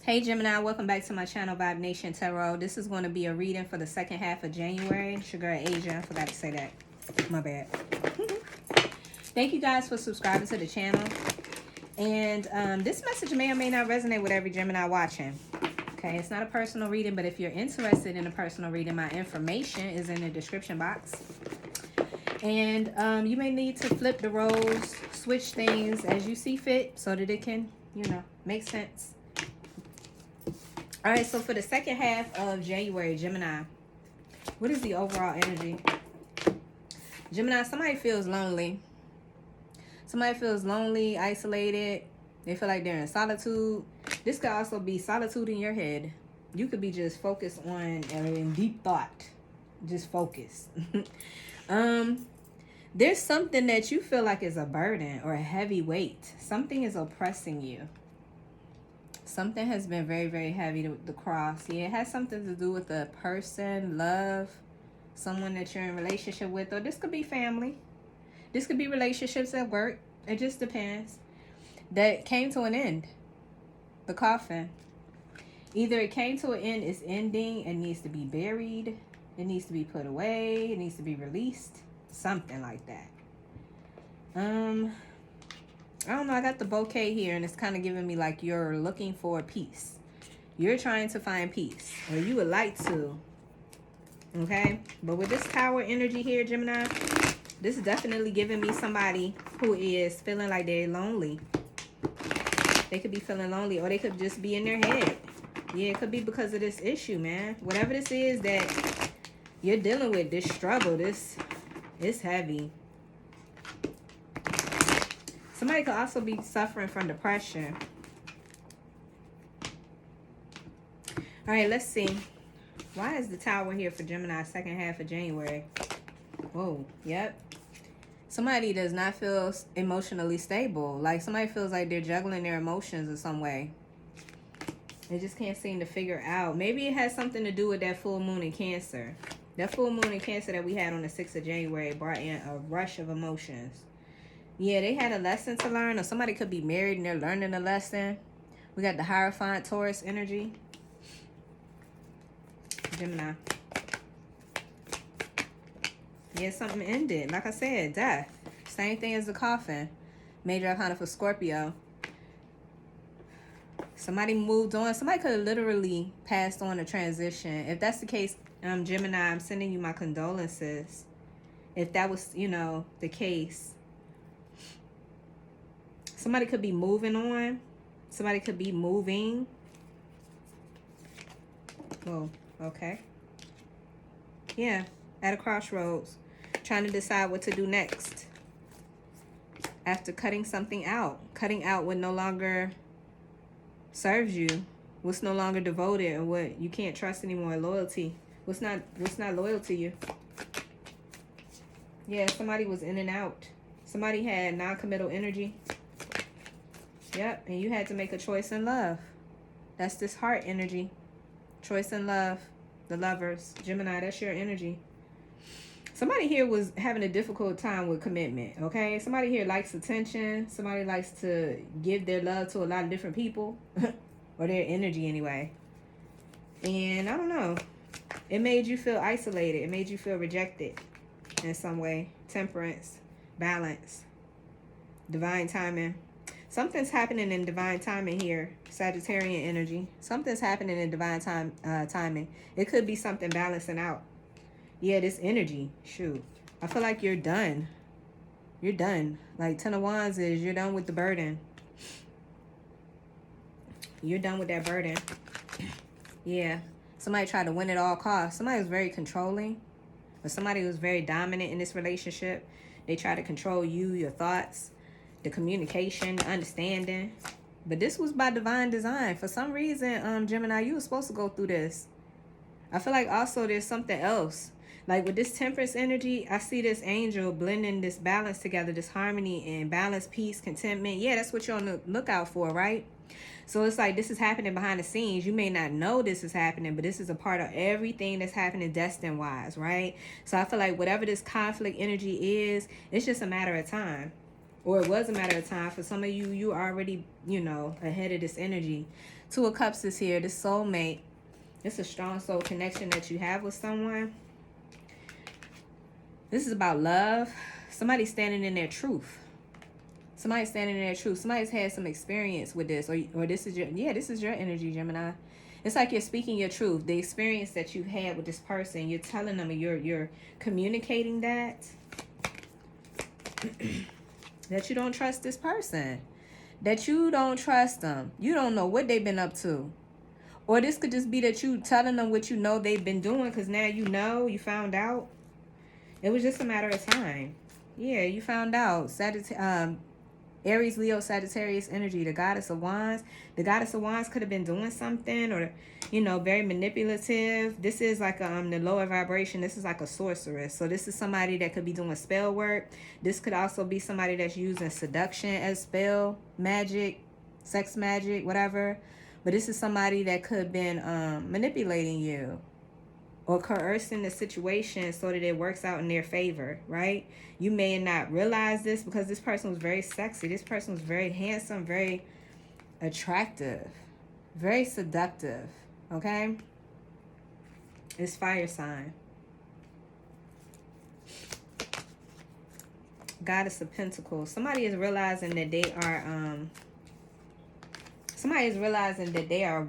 Hey Gemini, welcome back to my channel, Vibe Nation Tarot. This is going to be a reading for the second half of January. It's your girl Asia. I forgot to say that. My bad. Thank you guys for subscribing to the channel. And this message may or may not resonate with every Gemini watching. Okay, it's not a personal reading, but if you're interested in a personal reading, my information is in the description box. And you may need to flip the roles, switch things as you see fit so that it can, make sense. All right, so for the second half of January, Gemini, what is the overall energy? Gemini, somebody feels lonely. Somebody feels lonely, isolated. They feel like they're in solitude. This could also be solitude in your head. You could be just focused on in deep thought. Just focus. There's something that you feel like is a burden or a heavy weight. Something is oppressing you. Something has been very, very heavy to cross. Yeah, it has something to do with a person, love, someone that you're in a relationship with, or this could be family. This could be relationships at work. It just depends. That came to an end. The coffin. Either it came to an end, it's ending, it needs to be buried, it needs to be put away, it needs to be released. Something like that. I don't know, I got the bouquet here and it's kind of giving me like you're looking for peace. You're trying to find peace, or you would like to. Okay? But with this Tower energy here, Gemini, this is definitely giving me somebody who is feeling like they're lonely. They could be feeling lonely, or they could just be in their head. Yeah, it could be because of this issue, man. Whatever this is that you're dealing with, this struggle, this is heavy. Somebody could also be suffering from depression. All right, let's see. Why is the Tower here for Gemini second half of January? Whoa, yep. Somebody does not feel emotionally stable. Like somebody feels like they're juggling their emotions in some way. They just can't seem to figure out. Maybe it has something to do with that full moon in Cancer. That full moon in Cancer that we had on the 6th of January brought in a rush of emotions. Yeah, they had a lesson to learn, or somebody could be married and they're learning a lesson. We got the Hierophant Taurus energy. Gemini. Yeah, something ended. Like I said, death. Same thing as the coffin. Major Arcana for Scorpio. Somebody moved on. Somebody could have literally passed on a transition. If that's the case, Gemini, I'm sending you my condolences. If that was, the case. Somebody could be moving on. Somebody could be moving. Oh, okay. Yeah, at a crossroads. Trying to decide what to do next. After cutting something out. Cutting out what no longer serves you. What's no longer devoted, or what you can't trust anymore. Loyalty. What's not loyal to you. Yeah, somebody was in and out. Somebody had non-committal energy. Yep, and you had to make a choice in love. That's this heart energy. Choice in love. The lovers. Gemini, that's your energy. Somebody here was having a difficult time with commitment, okay? Somebody here likes attention. Somebody likes to give their love to a lot of different people. Or their energy anyway. And I don't know. It made you feel isolated. It made you feel rejected in some way. Temperance. Balance. Divine timing. Something's happening in divine timing here. Sagittarian energy. Something's happening in divine timing. It could be something balancing out. Yeah, this energy. Shoot. I feel like you're done. You're done. Like 10 of Wands is you're done with the burden. You're done with that burden. Yeah. Somebody tried to win at all costs. Somebody was very controlling. Or somebody was very dominant in this relationship. They try to control you, your thoughts, the communication, the understanding. But this was by divine design. For some reason, Gemini, you were supposed to go through this. I feel like also there's something else. Like with this Temperance energy, I see this angel blending this balance together, this harmony and balance, peace, contentment. Yeah, that's what you're on the lookout for, right? So it's like this is happening behind the scenes. You may not know this is happening, but this is a part of everything that's happening destined-wise, right? So I feel like whatever this conflict energy is, it's just a matter of time. or it was a matter of time. For some of you, you already, you know, ahead of this energy. Two of Cups is here. This soulmate. It's a strong soul connection that you have with someone. This is about love. Somebody's standing in their truth. Somebody's standing in their truth. Somebody's had some experience with this. Or this is your, yeah, this is your energy, Gemini. It's like you're speaking your truth. The experience that you had with this person, you're telling them, you're communicating that. That you don't trust this person. That you don't trust them. You don't know what they've been up to. Or this could just be that you telling them what you know they've been doing, because now you know, you found out. It was just a matter of time. Yeah, you found out. Aries, Leo, Sagittarius energy, the Goddess of Wands. The Goddess of Wands could have been doing something, or, you know, very manipulative. This is like the lower vibration. This is like a sorceress. So this is somebody that could be doing spell work. This could also be somebody that's using seduction as spell, magic, sex magic, whatever. But this is somebody that could have been manipulating you or coercing the situation so that it works out in their favor, right? You may not realize this because this person was very sexy. This person was very handsome, very attractive, very seductive, okay? It's fire sign. Goddess of Pentacles. Somebody is realizing that they are... somebody is realizing that they are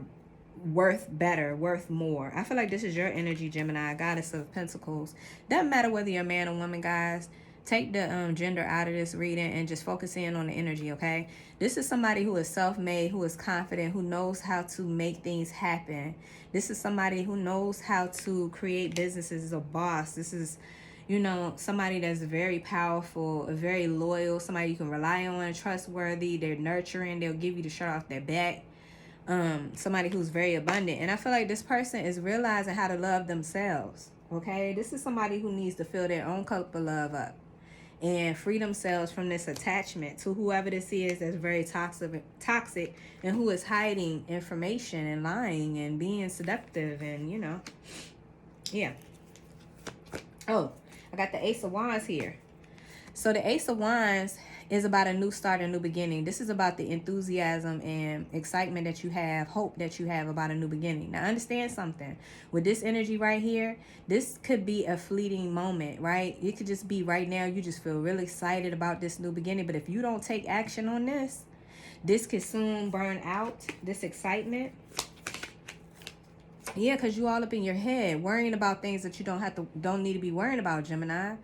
worth better, worth more. I feel like this is your energy, Gemini, Goddess of Pentacles. Doesn't matter whether you're a man or woman, guys. Take the gender out of this reading and just focus in on the energy, okay? This is somebody who is self-made, who is confident, who knows how to make things happen. This is somebody who knows how to create businesses, is a boss. This is, you know, somebody that's very powerful, very loyal, somebody you can rely on, trustworthy. They're nurturing. They'll give you the shirt off their back. Somebody who's very abundant. And I feel like this person is realizing how to love themselves, okay? This is somebody who needs to fill their own cup of love up and free themselves from this attachment to whoever this is that's very toxic and who is hiding information and lying and being seductive and, you know, yeah. Oh, I got the Ace of Wands here. So the Ace of Wands is about a new start, a new beginning. This is about the enthusiasm and excitement that you have, hope that you have about a new beginning. Now, understand something. With this energy right here, this could be a fleeting moment, right? It could just be right now, you just feel really excited about this new beginning. But if you don't take action on this, this could soon burn out, this excitement. Yeah, because you all up in your head, worrying about things that you don't need to be worrying about, Gemini.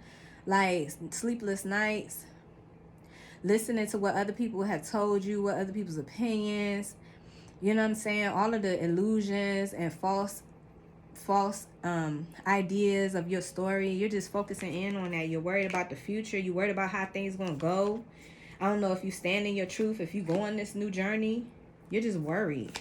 Like sleepless nights, listening to what other people have told you, what other people's opinions, you know what I'm saying? All of the illusions and false ideas of your story. You're just focusing in on that. You're worried about the future. You're worried about how things gonna go. I don't know if you stand in your truth, if you go on this new journey. You're just worried.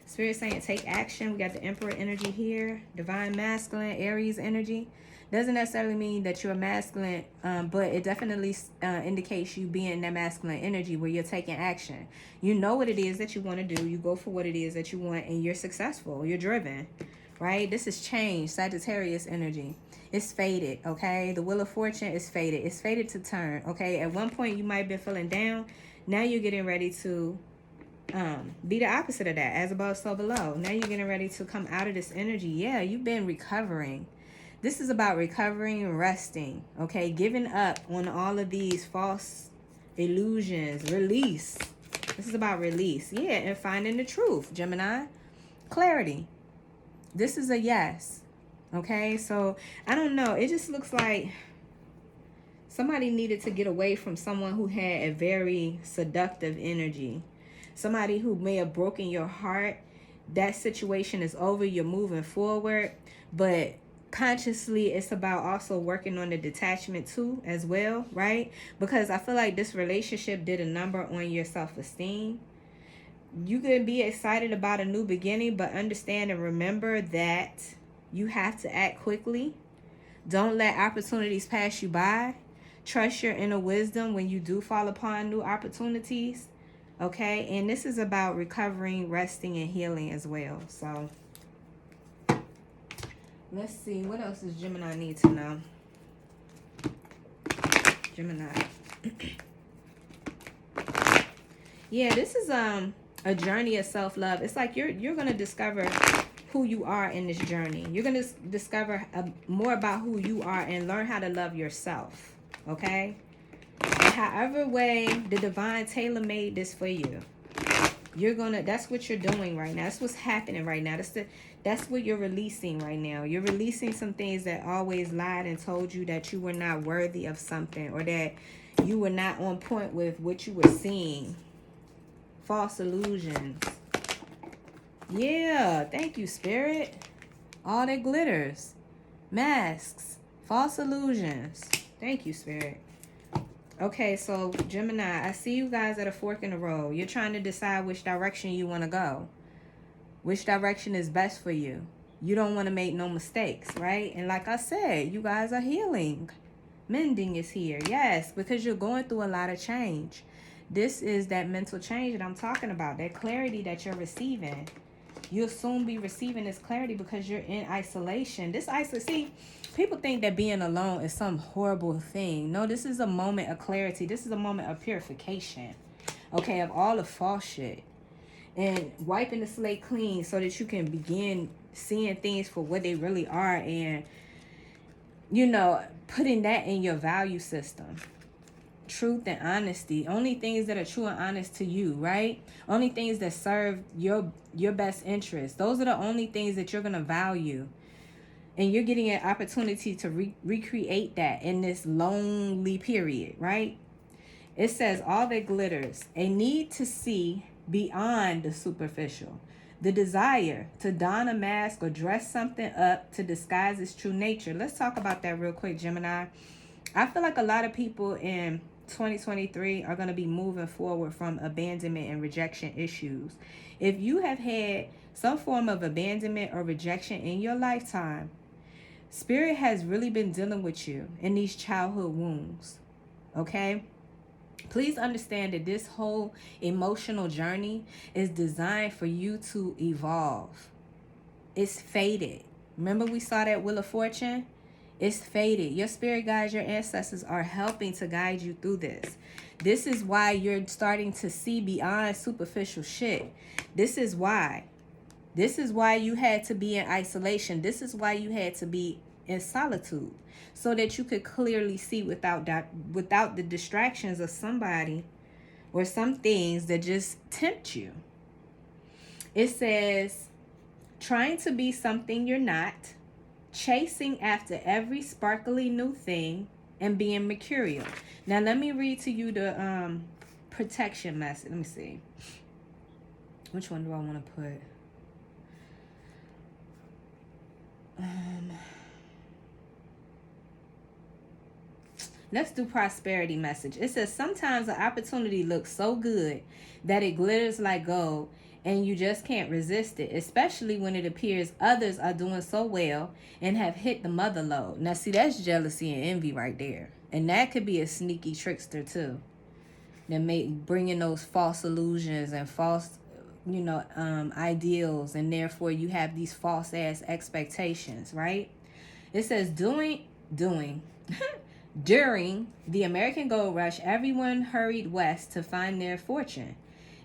Spirit saying take action. We got the Emperor energy here. Divine Masculine, Aries energy. Doesn't necessarily mean that you're masculine, but it definitely indicates you being that masculine energy where you're taking action. You know what it is that you want to do. You go for what it is that you want and you're successful. You're driven, right? This is change, Sagittarius energy. It's faded, okay? The Wheel of Fortune is faded. It's faded to turn, okay? At one point you might have been feeling down. Now you're getting ready to be the opposite of that, as above so below. Now you're getting ready to come out of this energy. Yeah, you've been recovering. This is about recovering and resting, okay? Giving up on all of these false illusions. Release. This is about release. Yeah, and finding the truth, Gemini. Clarity. This is a yes, okay? So I don't know, it just looks like somebody needed to get away from someone who had a very seductive energy. Somebody who may have broken your heart. That situation is over. You're moving forward. But consciously, it's about also working on the detachment too as well, right? Because I feel like this relationship did a number on your self-esteem. You could be excited about a new beginning, but understand and remember that you have to act quickly. Don't let opportunities pass you by. Trust your inner wisdom when you do fall upon new opportunities. Okay, and this is about recovering, resting, and healing as well. So, let's see. What else does Gemini need to know? Gemini. Yeah, this is a journey of self-love. It's like you're going to discover who you are in this journey. You're going to discover more about who you are and learn how to love yourself. Okay? And however way the divine tailor-made this for you, that's what you're doing right now. That's what's happening right now. That's what you're releasing right now. You're releasing some things that always lied and told you that you were not worthy of something, or that you were not on point with what you were seeing. False illusions. Yeah, thank you, Spirit. All that glitters. Masks. False illusions. Thank you, Spirit. Okay, so Gemini, I see you guys at a fork in the road. You're trying to decide which direction you want to go. Which direction is best for you. You don't want to make no mistakes, right? And like I said, you guys are healing. Mending is here. Yes, because you're going through a lot of change. This is that mental change that I'm talking about. That clarity that you're receiving. You'll soon be receiving this clarity because you're in isolation. See, people think that being alone is some horrible thing. No, this is a moment of clarity. This is a moment of purification. Okay, of all the false shit. And wiping the slate clean so that you can begin seeing things for what they really are. And, you know, putting that in your value system. Truth and honesty. Only things that are true and honest to you, right? Only things that serve your best interest. Those are the only things that you're going to value. And you're getting an opportunity to recreate that in this lonely period, right? It says all that glitters. A need to see beyond the superficial. The desire to don a mask or dress something up to disguise its true nature. Let's talk about that real quick, Gemini. I feel like a lot of people in 2023 are going to be moving forward from abandonment and rejection issues. If you have had some form of abandonment or rejection in your lifetime, Spirit has really been dealing with you in these childhood wounds. Okay? Please understand that this whole emotional journey is designed for you to evolve. It's fated. Remember we saw that Wheel of Fortune? It's fated. Your spirit guides, your ancestors are helping to guide you through this. This is why you're starting to see beyond superficial shit. This is why. This is why you had to be in isolation. This is why you had to be in solitude. So that you could clearly see without the distractions of somebody or some things that just tempt you. It says, trying to be something you're not, chasing after every sparkly new thing, and being mercurial. Now let me read to you the protection message. Let me see. Which one do I want to put? Let's do prosperity message. It says, sometimes an opportunity looks so good that it glitters like gold and you just can't resist it, especially when it appears others are doing so well and have hit the mother lode. Now, see, that's jealousy and envy right there. And that could be a sneaky trickster, too. That may bring in those false illusions and false, ideals. And therefore, you have these false-ass expectations, right? It says, During the American Gold Rush, everyone hurried west to find their fortune.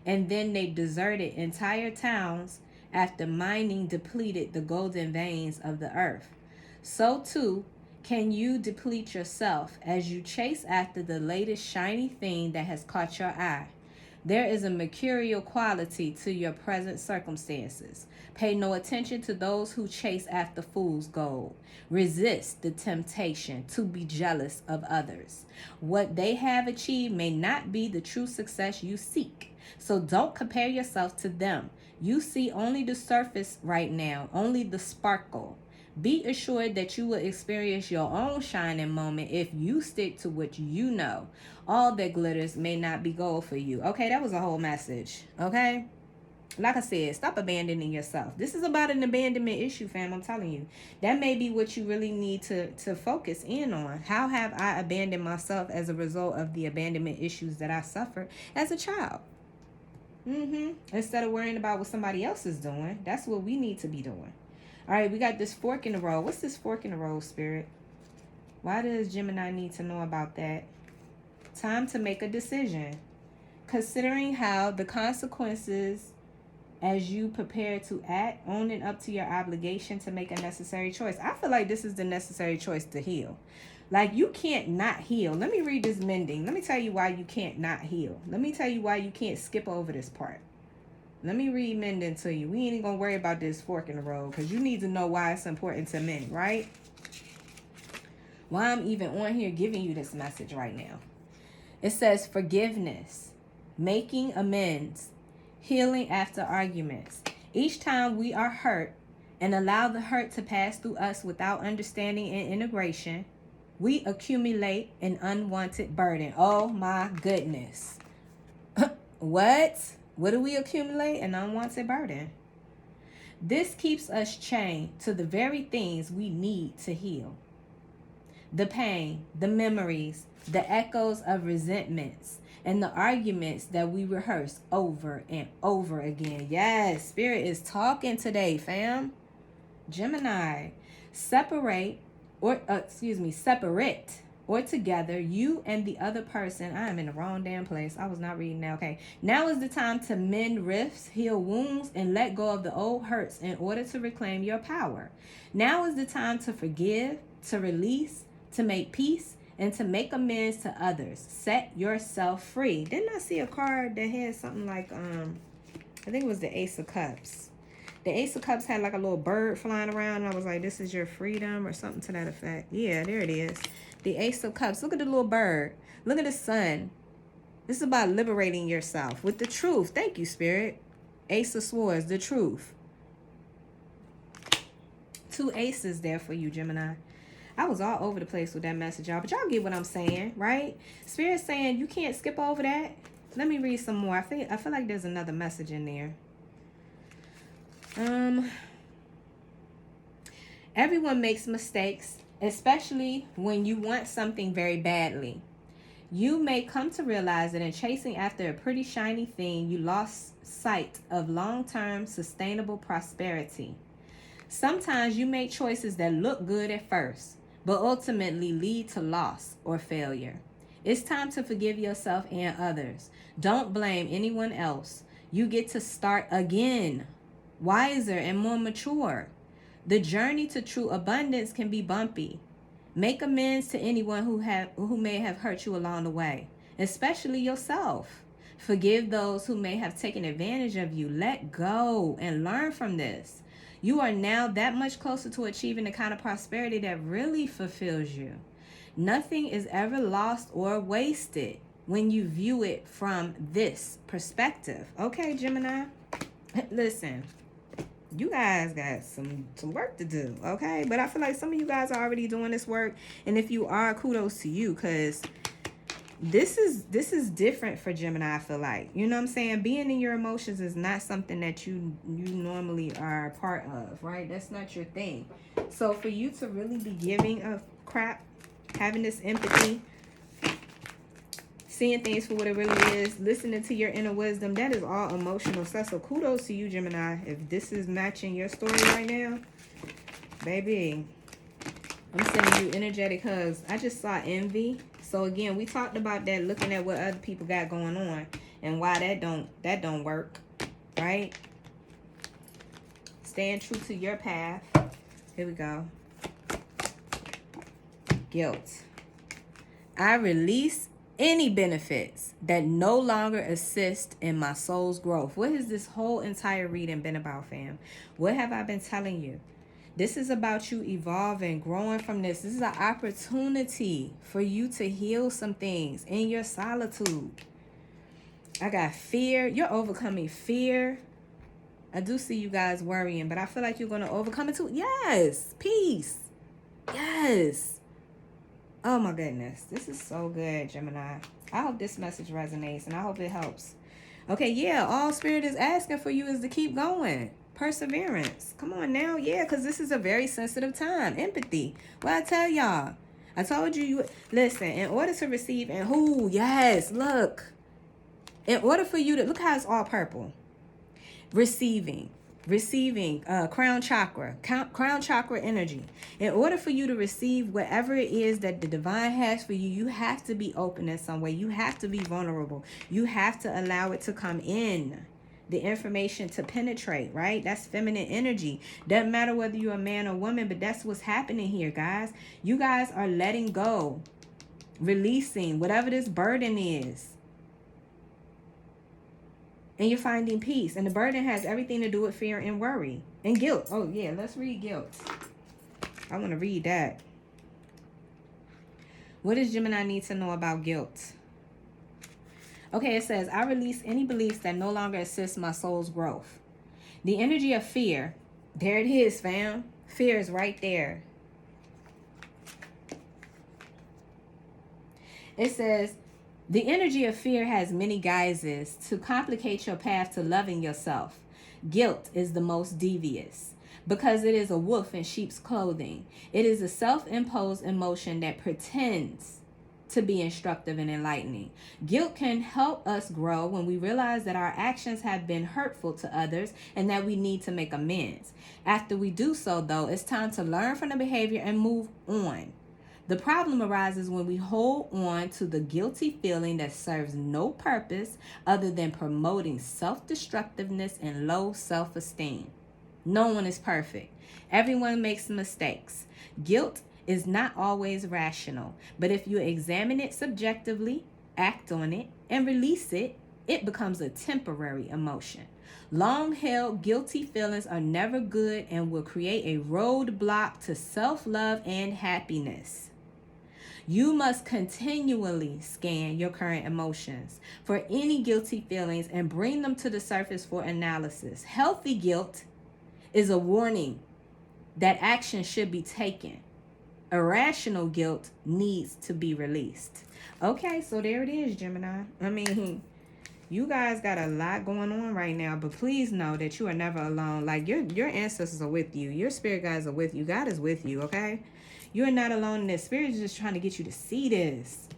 And then they deserted entire towns after mining depleted the golden veins of the earth. So too can you deplete yourself as you chase after the latest shiny thing that has caught your eye. There is a mercurial quality to your present circumstances. Pay no attention to those who chase after fool's gold. Resist the temptation to be jealous of others. What they have achieved may not be the true success you seek. So don't compare yourself to them. You see only the surface right now, only the sparkle. Be assured that you will experience your own shining moment if you stick to what you know. All that glitters may not be gold for you. Okay, that was a whole message. Okay? Like I said, stop abandoning yourself. This is about an abandonment issue, fam. I'm telling you. That may be what you really need to focus in on. How have I abandoned myself as a result of the abandonment issues that I suffered as a child? Instead of worrying about what somebody else is doing, that's what we need to be doing. All right, we got this fork in the road. What's this fork in the road, Spirit? Why does Gemini need to know about that? Time to make a decision. Considering how the consequences as you prepare to act, owning up to your obligation to make a necessary choice. I feel like this is the necessary choice to heal. Like, you can't not heal. Let me read this mending. Let me tell you why you can't not heal. Let me tell you why you can't skip over this part. Let me read mending to you. We ain't even gonna worry about this fork in the road, because you need to know why it's important to mend, right? Why I'm even on here giving you this message right now. It says forgiveness, making amends, healing after arguments. Each time we are hurt and allow the hurt to pass through us without understanding and integration, we accumulate an unwanted burden. Oh my goodness. What? What do we accumulate? An unwanted burden. This keeps us chained to the very things we need to heal. The pain, the memories, the echoes of resentments, and the arguments that we rehearse over and over again. Yes, Spirit is talking today, fam. Gemini, separate or together, you and the other person. I am in the wrong damn place. I was not reading that. Okay. Now is the time to mend rifts, heal wounds, and let go of the old hurts in order to reclaim your power. Now is the time to forgive, to release, to make peace, and to make amends to others. Set yourself free. Didn't I see a card that had something like, I think it was the Ace of Cups. The Ace of Cups had like a little bird flying around. And I was like, this is your freedom or something to that effect. Yeah, there it is. The Ace of Cups. Look at the little bird. Look at the sun. This is about liberating yourself with the truth. Thank you, Spirit. Ace of Swords, the truth. 2 aces there for you, Gemini. I was all over the place with that message, y'all. But y'all get what I'm saying, right? Spirit's saying you can't skip over that. Let me read some more. I feel like there's another message in there. Everyone makes mistakes, especially when you want something very badly. You may come to realize that in chasing after a pretty shiny thing, you lost sight of long-term sustainable prosperity. Sometimes you make choices that look good at first, but ultimately lead to loss or failure. It's time to forgive yourself and others. Don't blame anyone else. You get to start again, wiser and more mature. The journey to true abundance can be bumpy. Make amends to anyone who may have hurt you along the way, especially yourself. Forgive those who may have taken advantage of you. Let go and learn from this. You are now that much closer to achieving the kind of prosperity that really fulfills you. Nothing is ever lost or wasted when you view it from this perspective. Okay, Gemini? Listen, you guys got some work to do, okay? But I feel like some of you guys are already doing this work. And if you are, kudos to you, because this is different for Gemini, I feel like. You know what I'm saying? Being in your emotions is not something that you normally are a part of, right? That's not your thing. So for you to really be giving a crap, having this empathy, seeing things for what it really is, listening to your inner wisdom, that is all emotional stuff. So kudos to you, Gemini. If this is matching your story right now, baby, I'm sending you energetic hugs. I just saw envy. So again, we talked about that, looking at what other people got going on and why that don't work, right? Staying true to your path. Here we go. Guilt. I release any benefits that no longer assist in my soul's growth. What has this whole entire reading been about, fam? What have I been telling you? This is about you evolving, growing from this. This is an opportunity for you to heal some things in your solitude. I got fear. You're overcoming fear. I do see you guys worrying, but I feel like you're going to overcome it too. Yes. Peace. Yes. Oh my goodness. This is so good, Gemini. I hope this message resonates and I hope it helps. Okay, yeah. All Spirit is asking for you is to keep going. Perseverance. Come on now. Yeah, because this is a very sensitive time. Empathy. Well, I tell y'all. I told you, listen, in order to receive, and who? Yes, look. In order for you to, look how it's all purple. Receiving. receiving crown chakra energy. In order for you to receive whatever it is that the divine has for you, you have to be open in some way. You have to be vulnerable. You have to allow it to come in, the information to penetrate, right? That's feminine energy. Doesn't matter whether you're a man or woman, but that's what's happening here, guys. You guys are letting go, releasing whatever this burden is, and you're finding peace. And the burden has everything to do with fear and worry and guilt. Oh yeah, let's read guilt. I want to read that. What does Gemini need to know about guilt? Okay, it says, I release any beliefs that no longer assist my soul's growth. The energy of fear, there it is, fam. Fear is right there. It says, the energy of fear has many guises to complicate your path to loving yourself. Guilt is the most devious because it is a wolf in sheep's clothing. It is a self-imposed emotion that pretends to be instructive and enlightening. Guilt can help us grow when we realize that our actions have been hurtful to others and that we need to make amends. After we do so, though, it's time to learn from the behavior and move on. The problem arises when we hold on to the guilty feeling that serves no purpose other than promoting self-destructiveness and low self-esteem. No one is perfect. Everyone makes mistakes. Guilt is not always rational, but if you examine it subjectively, act on it, and release it, it becomes a temporary emotion. Long-held guilty feelings are never good and will create a roadblock to self-love and happiness. You must continually scan your current emotions for any guilty feelings and bring them to the surface for analysis. Healthy guilt is a warning that action should be taken. Irrational guilt needs to be released. Okay, so there it is, Gemini. I mean, you guys got a lot going on right now, but please know that you are never alone. Like, your ancestors are with you. Your spirit guides are with you. God is with you, okay? You are not alone in this. Spirit is just trying to get you to see this.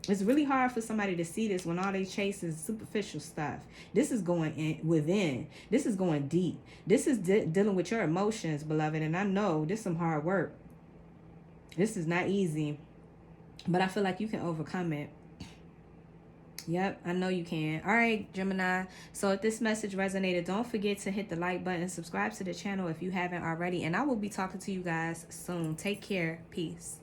It's really hard for somebody to see this when all they chase is superficial stuff. This is going in within. This is going deep. This is dealing with your emotions, beloved. And I know this is some hard work. This is not easy, but I feel like you can overcome it. Yep, I know you can. All right, Gemini. So if this message resonated, don't forget to hit the like button, subscribe to the channel if you haven't already, and I will be talking to you guys soon. Take care. Peace.